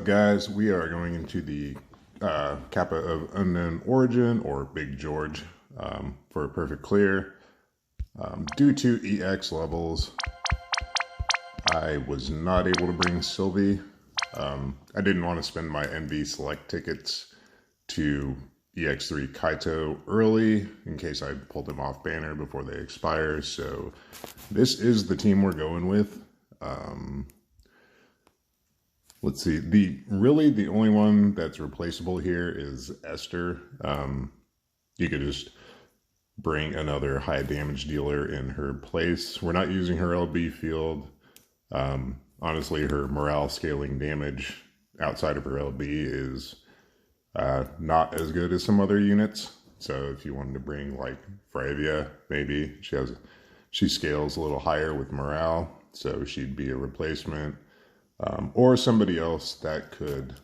guys? We are going into the Kappa of unknown origin, or Big George, for a perfect clear. Due to EX levels, I was not able to bring Sylvie. I didn't want to spend my NV select tickets to EX3 Kaito early in case I pulled them off banner before they expire. So this is the team we're going with. Let's see. The only one that's replaceable here is Esther. You could just bring another high damage dealer in her place. We're not using her LB field. Honestly, her morale scaling damage outside of her LB is not as good as some other units. So if you wanted to bring like Fravia, maybe she scales a little higher with morale, so she'd be a replacement. Or somebody else that could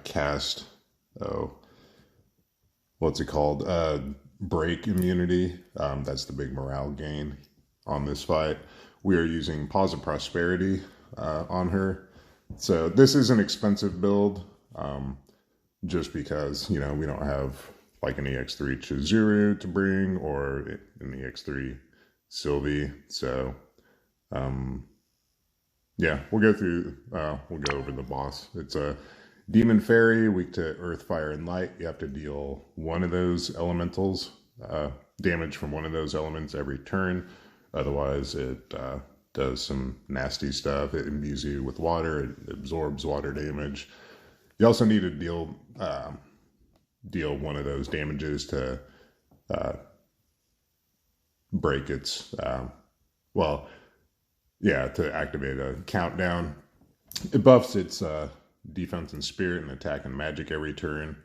cast, what's it called? Break immunity. That's the big morale gain on this fight. We are using Pause of Prosperity on her. So this is an expensive build, just because, you know, we don't have like an EX3 Chizuru to bring or an EX3 Sylvie. So yeah, we'll go over the boss. It's a Demon Fairy, weak to Earth, Fire, and Light. You have to deal one of those elementals, damage from one of those elements every turn. Otherwise, it does some nasty stuff. It imbues you with water. It absorbs water damage. You also need to deal one of those damages to break its, to activate a countdown. It buffs its defense and spirit and attack and magic every turn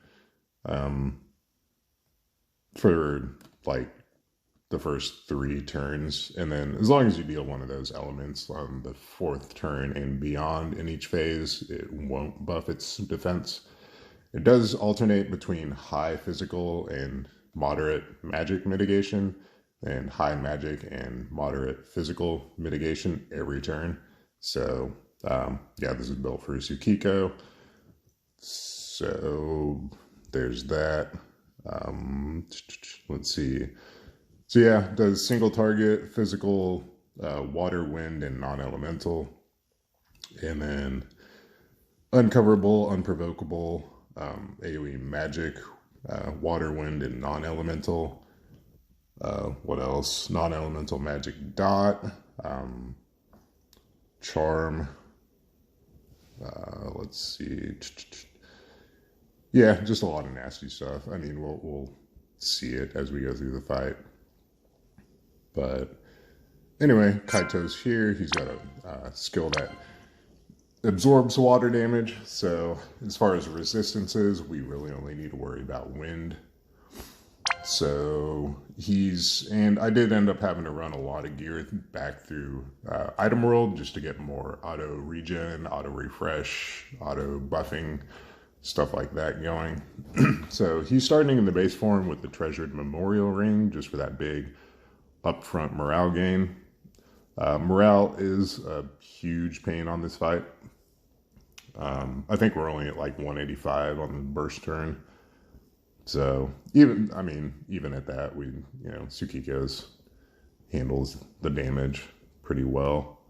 for like the first 3 turns, and then as long as you deal one of those elements on the 4th turn and beyond in each phase, it won't buff its defense. It does alternate between high physical and moderate magic mitigation, and high magic and moderate physical mitigation every turn. So yeah, this is built for Tsukiko. So there's that. Let's see. So yeah, does single target, physical, water, wind, and non-elemental. And then uncoverable, unprovocable, AoE magic, water, wind, and non-elemental. What else? Non-elemental magic dot, charm. Let's see. Yeah, just a lot of nasty stuff. I mean, we'll see it as we go through the fight. But anyway, Kaito's here. He's got a skill that absorbs water damage. So as far as resistances, we really only need to worry about wind. So and I did end up having to run a lot of gear back through Item World just to get more auto regen, auto refresh, auto buffing, stuff like that going. So he's starting in the base form with the Treasured Memorial Ring, just for that big upfront morale gain. Morale is a huge pain on this fight. I think we're only at like 185 on the burst turn. So even at that, Tsukiko's handles the damage pretty well.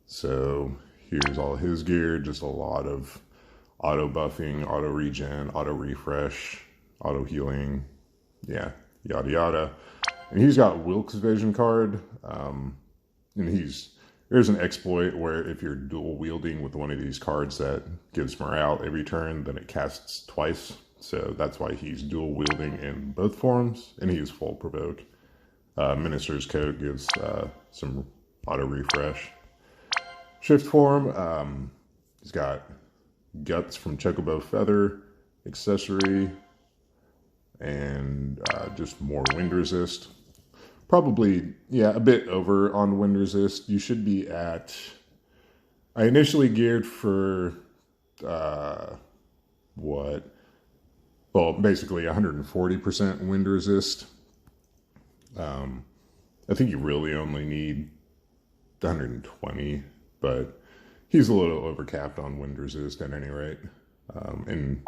So here's all his gear, just a lot of auto buffing, auto regen, auto refresh, auto healing, yeah, yada yada. And he's got Wilk's Vision card, and there's an exploit where if you're dual wielding with one of these cards that gives morale every turn, then it casts twice. So that's why he's dual wielding in both forms, and he's full provoke. Minister's Coat gives some auto refresh. Shift form, he's got Guts from Chocobo Feather, accessory, and just more wind resist. Probably, yeah, a bit over on wind resist. You should be at, I initially geared for, basically 140% wind resist. I think you really only need 120, but he's a little overcapped on wind resist at any rate. And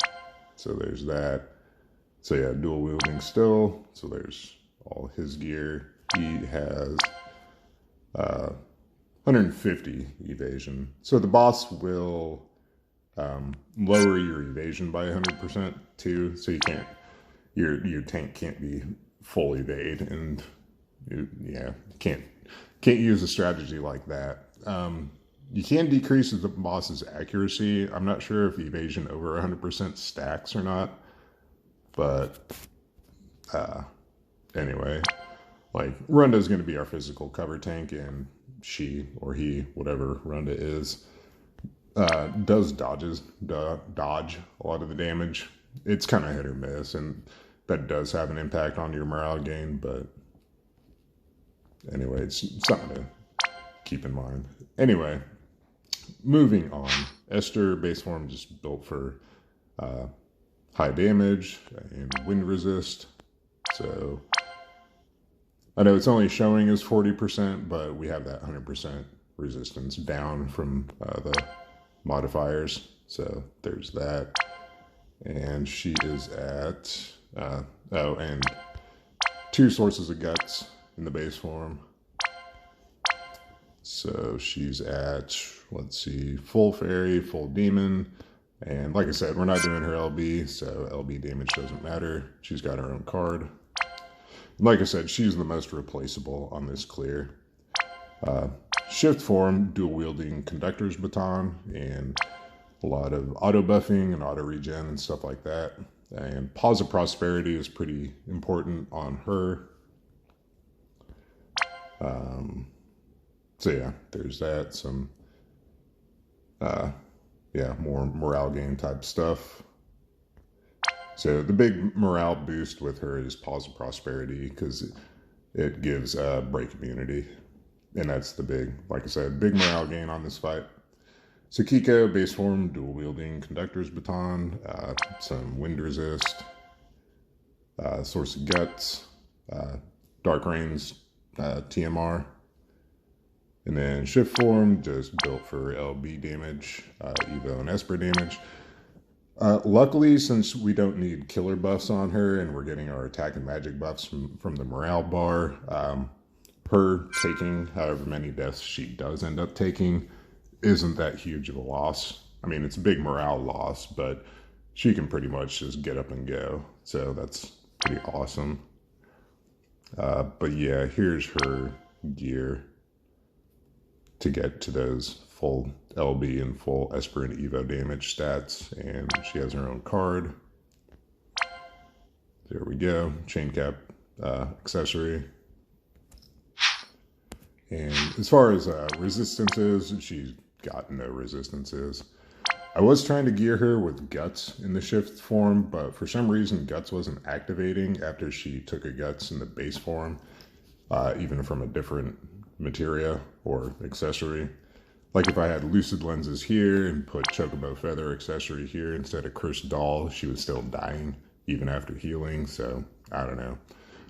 so there's that. So yeah, dual wielding still. So there's all his gear. He has 150 evasion. So the boss will lower your evasion by 100% too. So you can't, your tank can't be full evade, and yeah, can't use a strategy like that. You can decrease the boss's accuracy. I'm not sure if evasion over 100% stacks or not, but anyway, like Runda's going to be our physical cover tank, and she or he, whatever Runda is, does dodge a lot of the damage. It's kind of hit or miss, and that does have an impact on your morale gain, but anyway, it's something to keep in mind. Anyway, moving on. Esther base form just built for high damage and wind resist. So I know it's only showing as 40%, but we have that 100% resistance down from the modifiers. So there's that. And she is at, and 2 sources of guts in the base form. So she's at, let's see, full fairy, full demon. And like I said, we're not doing her LB, so LB damage doesn't matter. She's got her own card. Like I said, she's the most replaceable on this clear. Shift form, dual wielding conductor's baton, and a lot of auto buffing and auto regen and stuff like that. And pause of prosperity is pretty important on her. So yeah, there's that. Some yeah, more morale gain type stuff. So the big morale boost with her is pause of prosperity, because it gives break immunity. And that's the big, like I said, big morale gain on this fight. Tsukiko, base form, dual wielding conductor's baton, some wind resist, source of guts, dark rains, TMR. And then shift form, just built for LB damage, Evo and Esper damage. Luckily, since we don't need killer buffs on her and we're getting our attack and magic buffs from the morale bar, her taking however many deaths she does end up taking isn't that huge of a loss. I mean, it's a big morale loss, but she can pretty much just get up and go. So that's pretty awesome. But yeah, here's her gear to get to those full LB and full Esper and Evo damage stats, and she has her own card. There we go, chain cap accessory. And as far as resistances, she's got no resistances. I was trying to gear her with guts in the shift form, but for some reason guts wasn't activating after she took a guts in the base form, even from a different materia or accessory. Like if I had lucid lenses here and put chocobo feather accessory here instead of cursed doll, she was still dying even after healing. So I don't know.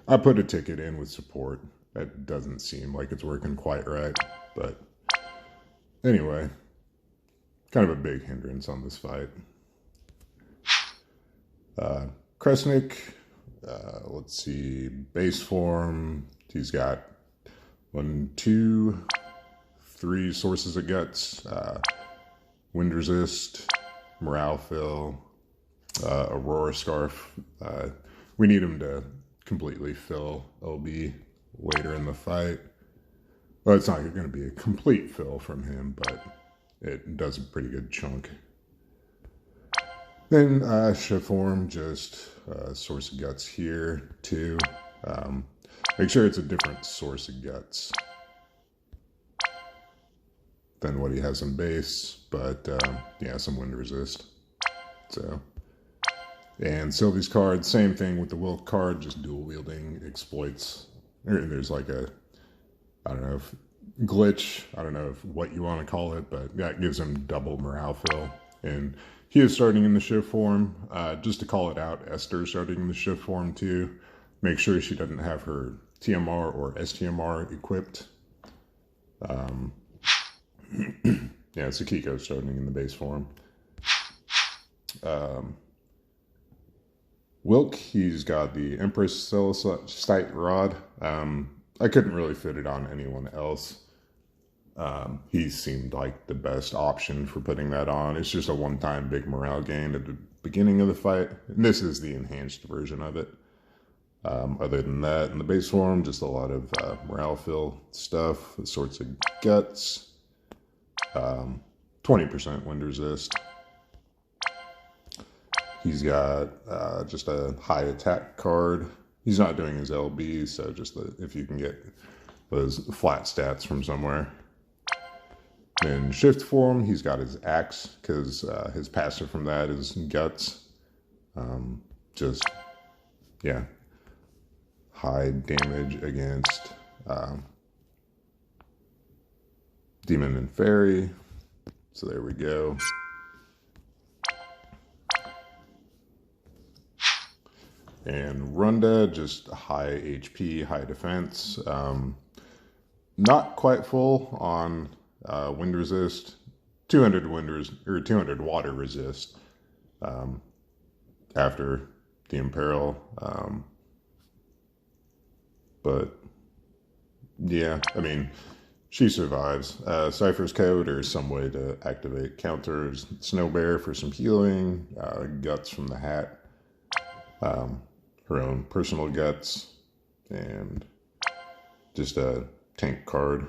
I put a ticket in with support. That doesn't seem like it's working quite right, but anyway, kind of a big hindrance on this fight. Kresnik, let's see, base form, he's got 1, 2, 3 sources of guts, wind resist, morale fill, aurora scarf. We need him to completely fill LB later in the fight. Well, it's not going to be a complete fill from him, but it does a pretty good chunk. Then shift form, just source of guts here too. Make sure it's a different source of guts than what he has in base, but yeah, some wind resist. So, and Sylvie's card, same thing with the Will card, just dual wielding exploits. There's like a, I don't know, glitch, I don't know what you want to call it, but that gives him double morale fill. And he is starting in the shift form. Just to call it out, Esther's starting in the shift form too. Make sure she doesn't have her TMR or STMR equipped. Yeah, Tsukiko starting in the base form. Wilk, he's got the Empress Celestite Rod. I couldn't really fit it on anyone else. He seemed like the best option for putting that on. It's just a one-time big morale gain at the beginning of the fight. And this is the enhanced version of it. Other than that, in the base form, just a lot of morale fill stuff, sorts of guts, 20% wind resist. He's got just a high attack card. He's not doing his LB, so just if you can get those flat stats from somewhere. In shift form, he's got his axe, because his passive from that is guts. Yeah, high damage against Demon and Fairy. So there we go. And Runda, just high HP, high defense. Not quite full on wind resist. 200 water resist after the Imperil. But yeah, I mean, she survives. Cypher's Code, or some way to activate counters. Snow Bear for some healing. Guts from the hat. Her own personal guts. And just a tank card.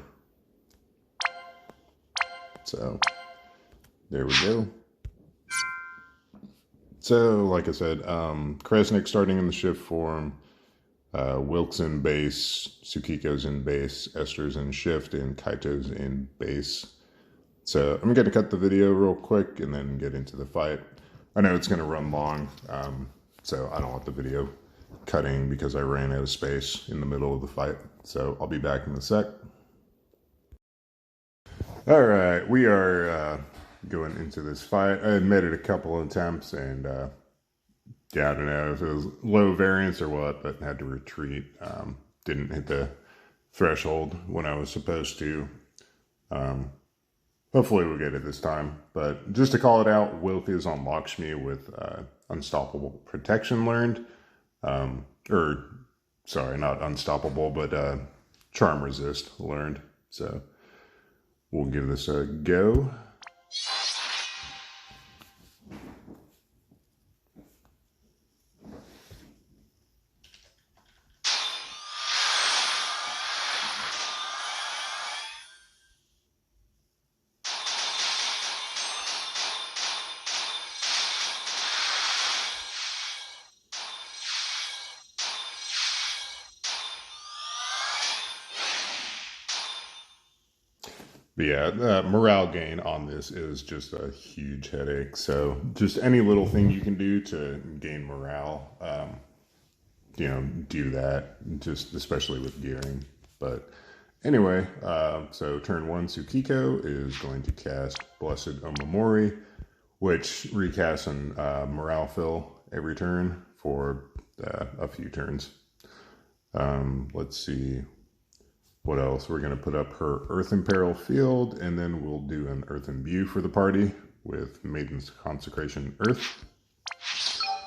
So there we go. So, like I said, Kresnik starting in the shift form. Wilk's in base, Tsukiko's in base, Esther's in shift, and Kaito's in base. So I'm going to cut the video real quick and then get into the fight. I know it's going to run long, so I don't want the video cutting because I ran out of space in the middle of the fight. So I'll be back in a sec. All right, we are going into this fight. I had made it a couple of attempts, and yeah, I don't know if it was low variance or what, but had to retreat. Didn't hit the threshold when I was supposed to. Hopefully we'll get it this time. But just to call it out, Wilk is on Lakshmi with Unstoppable Protection learned. Sorry, not Unstoppable, but Charm Resist learned. So we'll give this a go. But yeah, morale gain on this is just a huge headache. So just any little thing you can do to gain morale, do that, just especially with gearing. But anyway, so turn 1, Tsukiko is going to cast Blessed Omamori, which recasts an morale fill every turn for a few turns. Let's see. What else? We're going to put up her Earth Imperil Field, and then we'll do an Earth Imbue for the party with Maiden's Consecration Earth.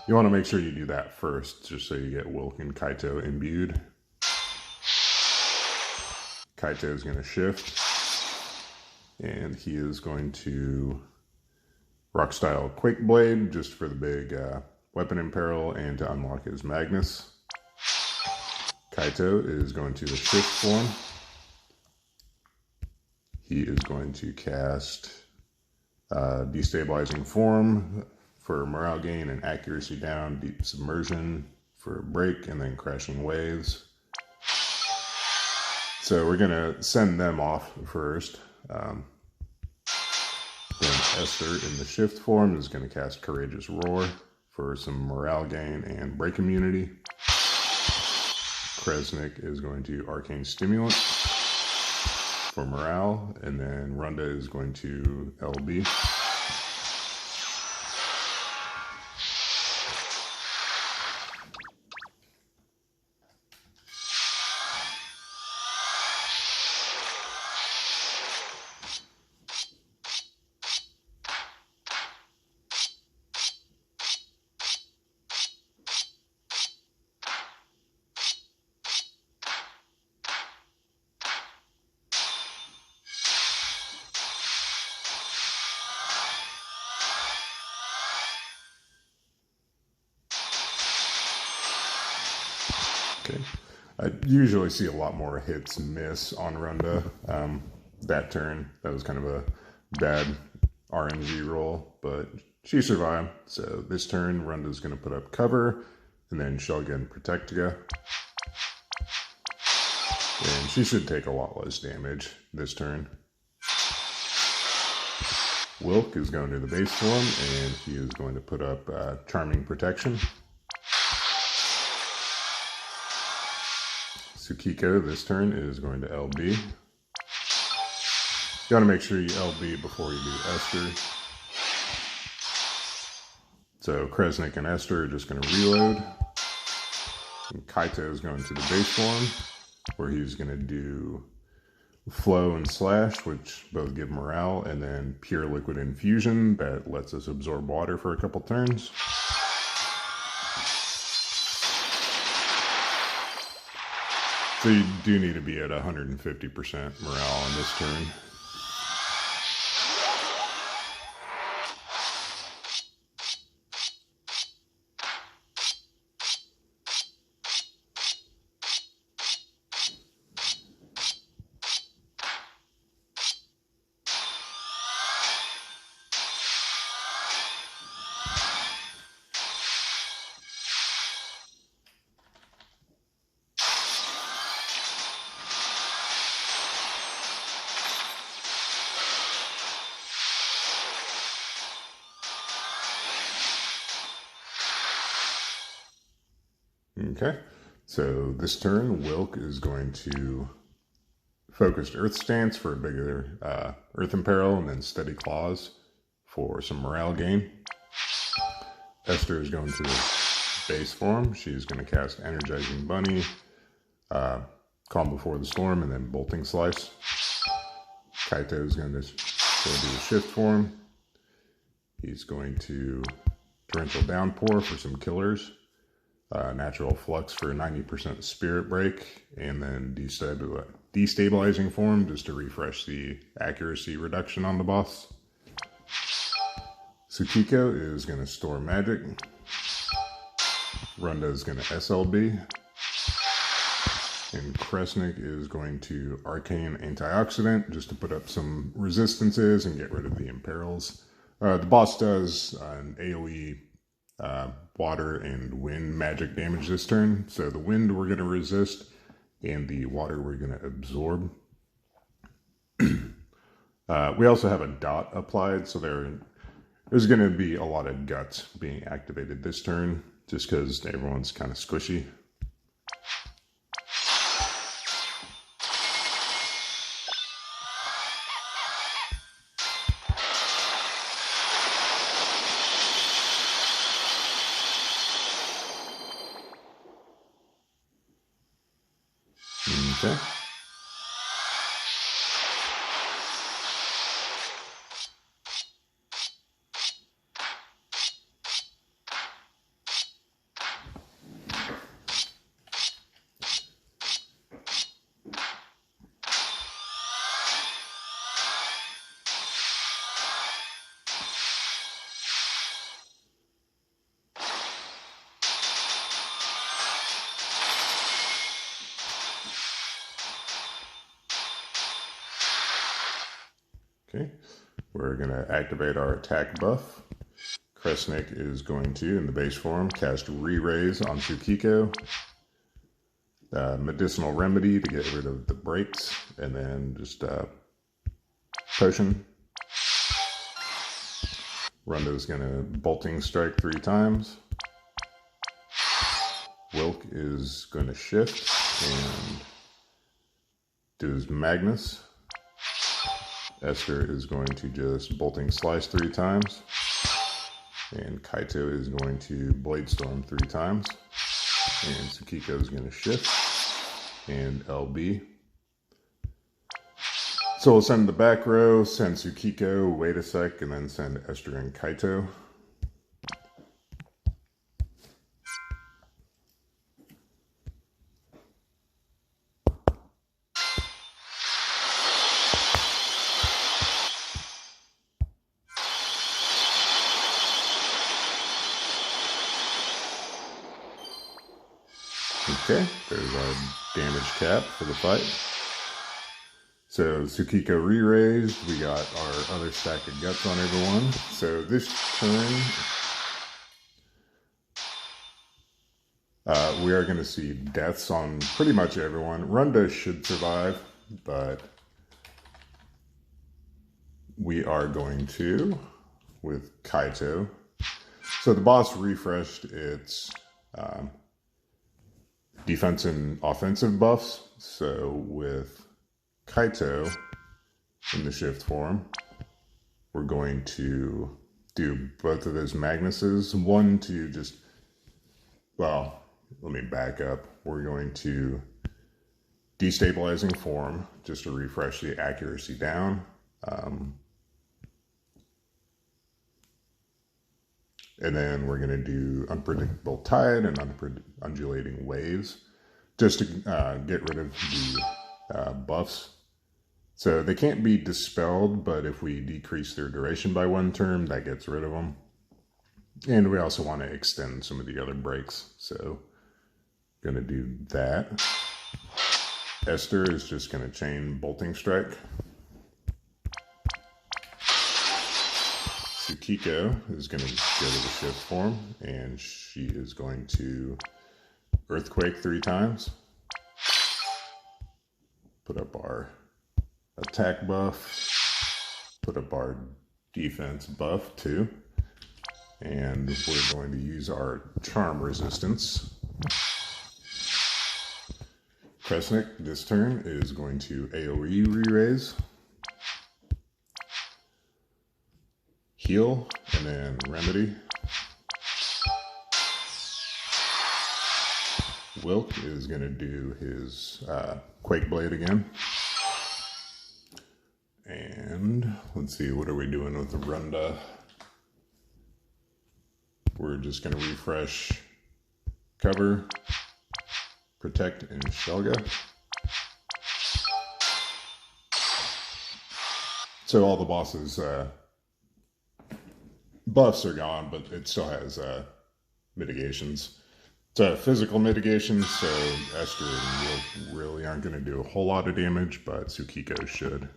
You want to make sure you do that first, just so you get Wilk and Kaito imbued. Kaito is going to shift, and he is going to Rock Style Quake Blade, just for the big Weapon Imperil and to unlock his Magnus. Kaito is going to the shift form. He is going to cast Destabilizing Form for morale gain and accuracy down, Deep Submersion for a break, and then Crashing Waves. So we're going to send them off first. Then Esther in the shift form is going to cast Courageous Roar for some morale gain and break immunity. Kresnik is going to Arcane Stimulant for morale, and then Runda is going to LB. Okay. I usually see a lot more hits miss on Runda. That turn, that was kind of a bad RNG roll, but she survived. So this turn, Runda's going to put up cover, and then she'll again protect you. And she should take a lot less damage this turn. Wilk is going to the base form, and he is going to put up Charming Protection. Tsukiko this turn is going to LB. You want to make sure you LB before you do Esther. So Kresnik and Esther are just going to reload. And Kaito is going to the base form, where he's going to do Flow and Slash, which both give morale, and then Pure Liquid Infusion that lets us absorb water for a couple turns. So you do need to be at 150% morale on this turn. Okay, so this turn, Wilk is going to Focused Earth Stance for a bigger Earth Imperil, and then Steady Claws for some morale gain. Esther is going to the base form. She's going to cast Energizing Bunny, Calm Before the Storm, and then Bolting Slice. Kaito is going to go do the shift form. He's going to Torrential Downpour for some killers. Natural Flux for 90% Spirit Break, and then Destabilizing Form just to refresh the accuracy reduction on the boss. Tsukiko is going to store magic. Runda is going to SLB. And Kresnik is going to Arcane Antioxidant just to put up some resistances and get rid of the imperils. The boss does an AoE water and wind magic damage this turn. So the wind we're going to resist, and the water we're going to absorb. We also have a dot applied, so there's going to be a lot of guts being activated this turn, just because everyone's kind of squishy. Okay. Okay, we're going to activate our attack buff. Kresnik is going to, in the base form, cast Re-Raise on Tsukiko. Medicinal Remedy to get rid of the breaks, and then just Potion. Runda is going to Bolting Strike 3 times. Wilk is going to shift and do his Magnus. Esther is going to just Bolting Slice 3 times. And Kaito is going to Blade Storm 3 times. And Tsukiko is going to shift and LB. So we'll send the back row, send Tsukiko, wait a sec, and then send Esther and Kaito. Okay, there's our damage cap for the fight. So Tsukiko re-raised, we got our other stack of guts on everyone. So this turn, we are going to see deaths on pretty much everyone. Runda should survive, but we are going to, with Kaito. So the boss refreshed its defense and offensive buffs. So with Kaito in the shift form, we're going to do both of those Magnuses. One to just, well, let me back up. We're going to destabilizing form just to refresh the accuracy down. And then we're going to do unpredictable tide and undulating waves just to get rid of the buffs. So they can't be dispelled, but if we decrease their duration by one turn, that gets rid of them. And we also want to extend some of the other breaks. So going to do that. Esther is just going to chain bolting strike. Tsukiko is going to go to the shift form, and she is going to earthquake 3 times. Put up our attack buff. Put up our defense buff too. And we're going to use our charm resistance. Kresnik this turn is going to AoE re-raise. Heal, and then remedy. Wilk is going to do his Quake Blade again. And let's see, what are we doing with the Runda? We're just going to refresh cover, protect, and Shelga. So all the bosses' buffs are gone, but it still has mitigations. It's a physical mitigation, so Esther and Will really aren't going to do a whole lot of damage, but Tsukiko should.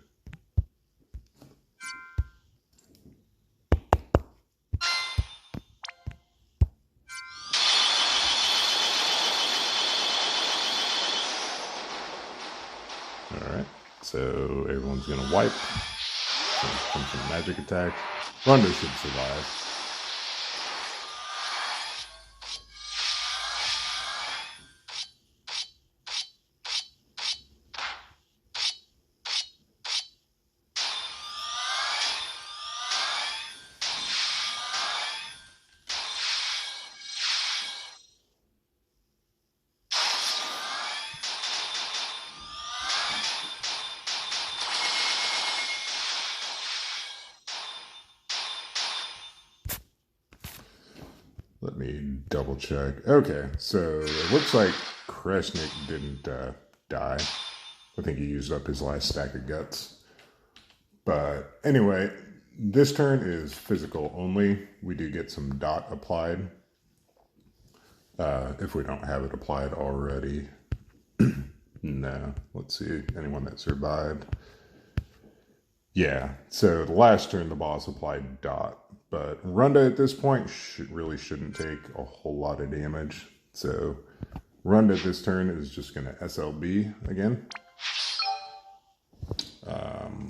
Alright, so everyone's going to wipe. Some magic attack. Runda should survive. Let me double check. Okay, so it looks like Kresnik didn't die. I think he used up his last stack of guts. But anyway, this turn is physical only. We do get some dot applied. If we don't have it applied already. No. Let's see. Anyone that survived. Yeah, so the last turn the boss applied dot. But Runda at this point really shouldn't take a whole lot of damage. So Runda this turn is just going to SLB again.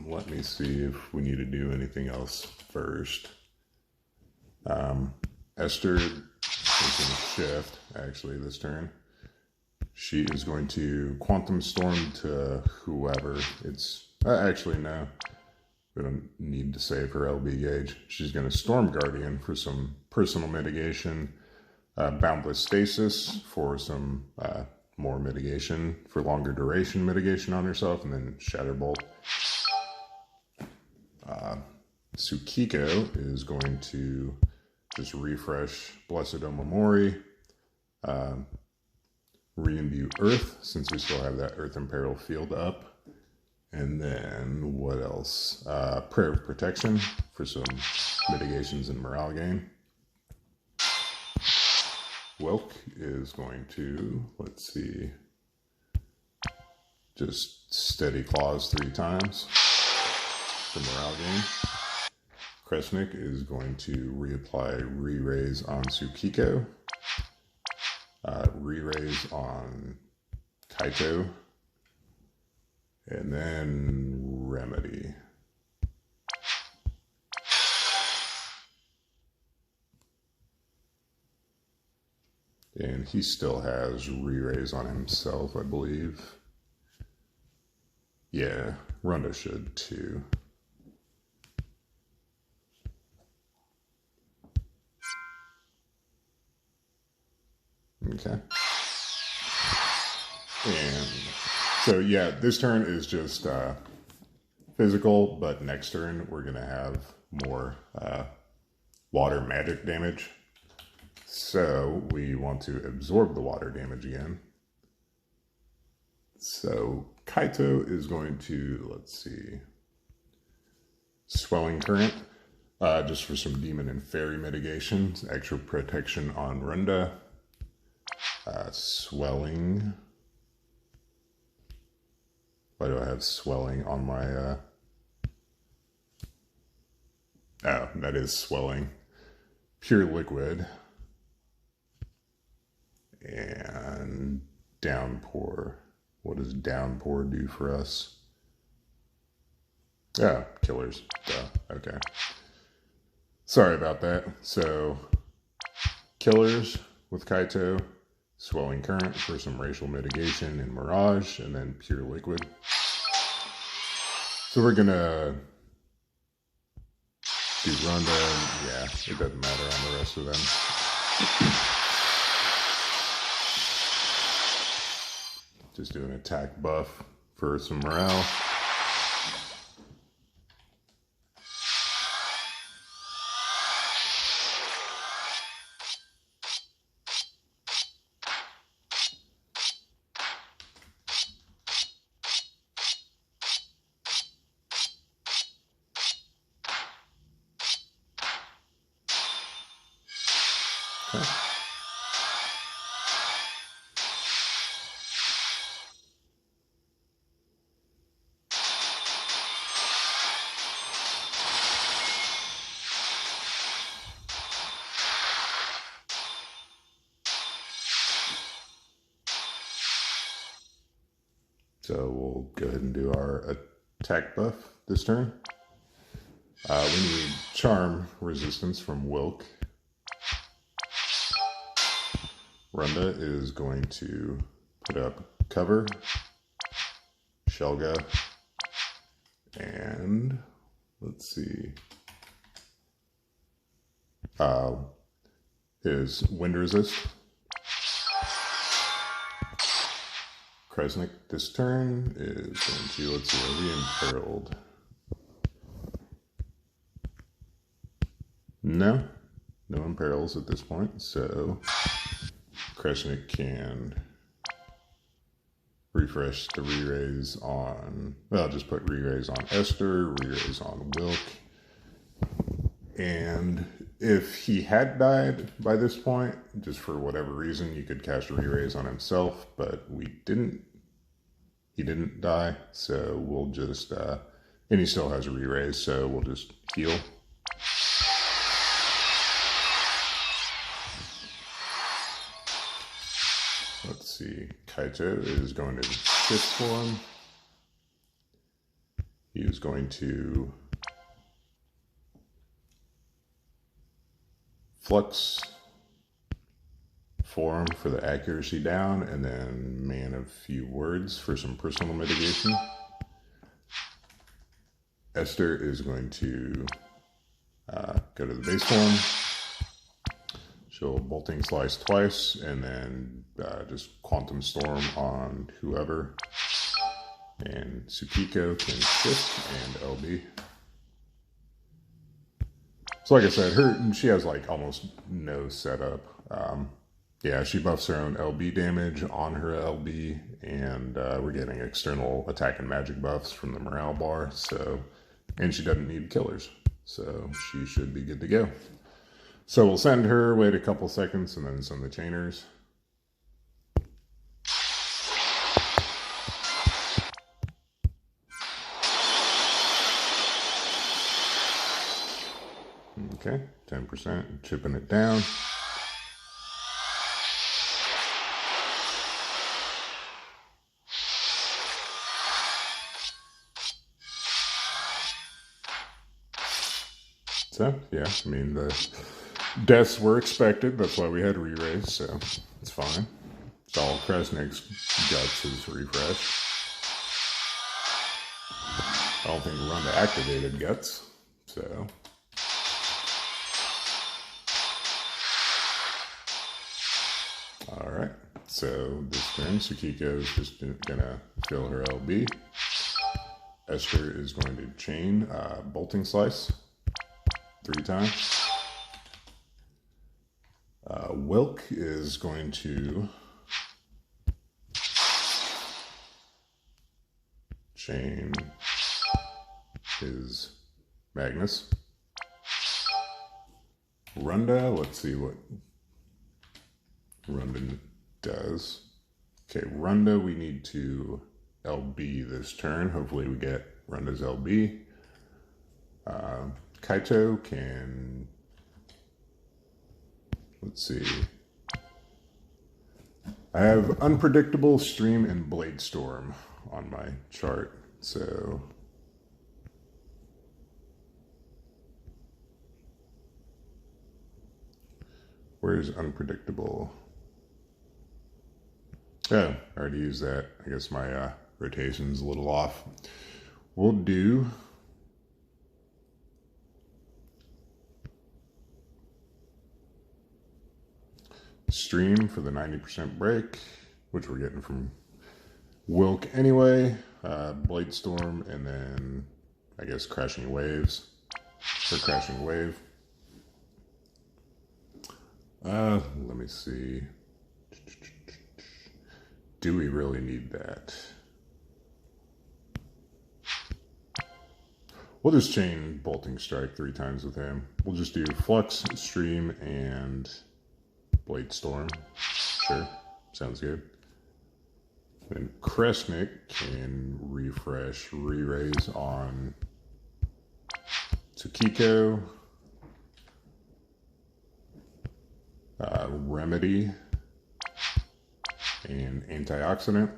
Let me see if we need to do anything else first. Esther is going to shift, actually, this turn. She is going to Quantum Storm to whoever. It's actually, no. We don't need to save her LB gauge. She's going to Storm Guardian for some personal mitigation. Boundless Stasis for some more mitigation, for longer duration mitigation on herself. And then Shatterbolt. Tsukiko is going to just refresh Blessed Omamori. Re-imbue Earth, since we still have that Earth Imperil field up. And then, what else? Prayer of Protection for some mitigations and morale gain. Wilk is going to, let's see, just steady claws 3 times for morale gain. Kresnik is going to reapply re-raise on Tsukiko, re-raise on Kaito, and then remedy. And he still has re-raise on himself, I believe. Yeah, Ronda should too. Okay. And so yeah, this turn is just physical, but next turn we're going to have more water magic damage. So we want to absorb the water damage again. So Kaito is going to, let's see, Swelling Current, just for some demon and fairy mitigation, extra protection on Runda. Swelling. Why do I have swelling on my, oh, that is swelling. Pure liquid. And downpour. What does downpour do for us? Oh, killers. Duh. Okay. Sorry about that. So, killers with Kaito, Swelling Current for some racial mitigation and Mirage, and then Pure Liquid. So we're gonna do Ronda. Yeah, it doesn't matter on the rest of them. Just do an attack buff for some morale. Okay. So we'll go ahead and do our attack buff this turn. We need Charm Resistance from Wilk. Runda is going to put up Cover, Shelga, and let's see, his Wind Resist. Kresnik this turn is going to, let's see, are we imperiled? No imperils at this point, so Kresnik can refresh the re-raise on, well, just put re-raise on Esther, re-raise on Wilk, and if he had died by this point, just for whatever reason, you could cast a re-raise on himself, but he didn't die, so we'll just, and he still has a re-raise, so we'll just heal. Let's see, Kaito is going to shift form. He is going to Flux form for the accuracy down, and then Man of Few Words for some personal mitigation. Esther is going to go to the base form. She'll Bolting Slice twice, and then just Quantum Storm on whoever. And Tsukiko can shift and LB. So like I said, she has like almost no setup. Yeah, she buffs her own LB damage on her LB, and we're getting external attack and magic buffs from the morale bar, so, and she doesn't need killers, so she should be good to go. So we'll send her, wait a couple seconds, and then send the chainers. Okay, 10%, chipping it down. So, yeah, I mean, the deaths were expected. That's why we had re-raise, so it's fine. It's all Kresnik's guts is refreshed. I don't think Runda activated guts, so. Alright, so this turn, Tsukiko is just gonna fill her LB. Esther is going to chain bolting slice 3 times. Wilk is going to chain his Magnus. Runda, let's see what Runda does. Okay, Runda, we need to LB this turn. Hopefully we get Runda's LB. Kaito can, let's see. I have Unpredictable, Stream, and Blade Storm on my chart, so. Where's Unpredictable? Oh, I already used that. I guess my rotation's a little off. We'll do Stream for the 90% break, which we're getting from Wilk anyway. Blade Storm, and then I guess Crashing Waves. Or Crashing Wave. Let me see. Do we really need that? We'll just chain Bolting Strike 3 times with him. We'll just do Flux, Stream, and Blade Storm. Sure, sounds good. Then Kresnik can refresh, re-raise on Tsukiko. Remedy and Antioxidant.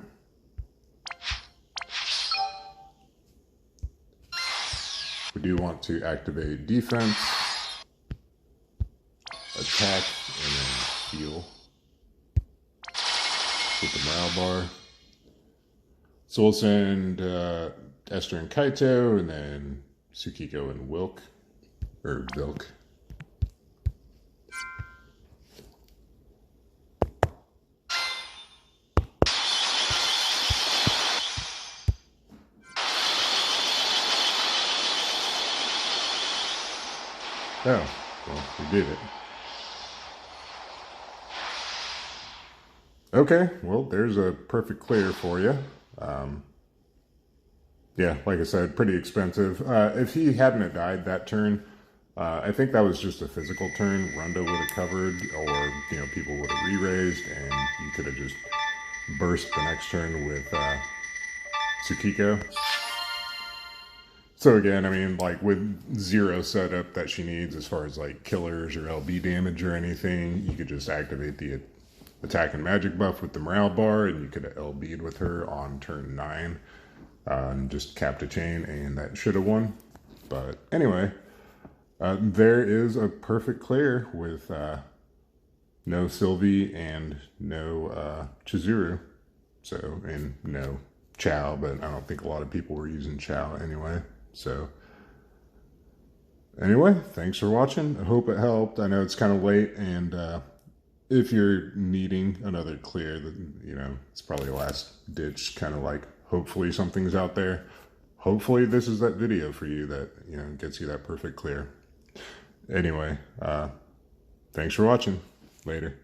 We do want to activate defense, attack, and then heal with the morale bar. So we'll send Esther and Kaito, and then Tsukiko and Wilk, or Vilk. Oh, well, we did it. Okay, well, there's a perfect clear for you. Yeah, like I said, pretty expensive. If he hadn't have died that turn, I think that was just a physical turn. Runda would have covered, or, you know, people would have re-raised, and you could have just burst the next turn with Tsukiko. So again, I mean, like with 0 setup that she needs as far as like killers or LB damage or anything, you could just activate the attack and magic buff with the morale bar, and you could have LB'd with her on turn 9 and just capped a chain, and that should have won. But anyway, there is a perfect clear with no Sylvie and no Chizuru. So, and no Chow, but I don't think a lot of people were using Chow anyway. So, anyway, thanks for watching. I hope it helped. I know it's kind of late, and if you're needing another clear, you know, it's probably last ditch, kind of like, hopefully something's out there. Hopefully this is that video for you that, you know, gets you that perfect clear. Anyway, thanks for watching. Later.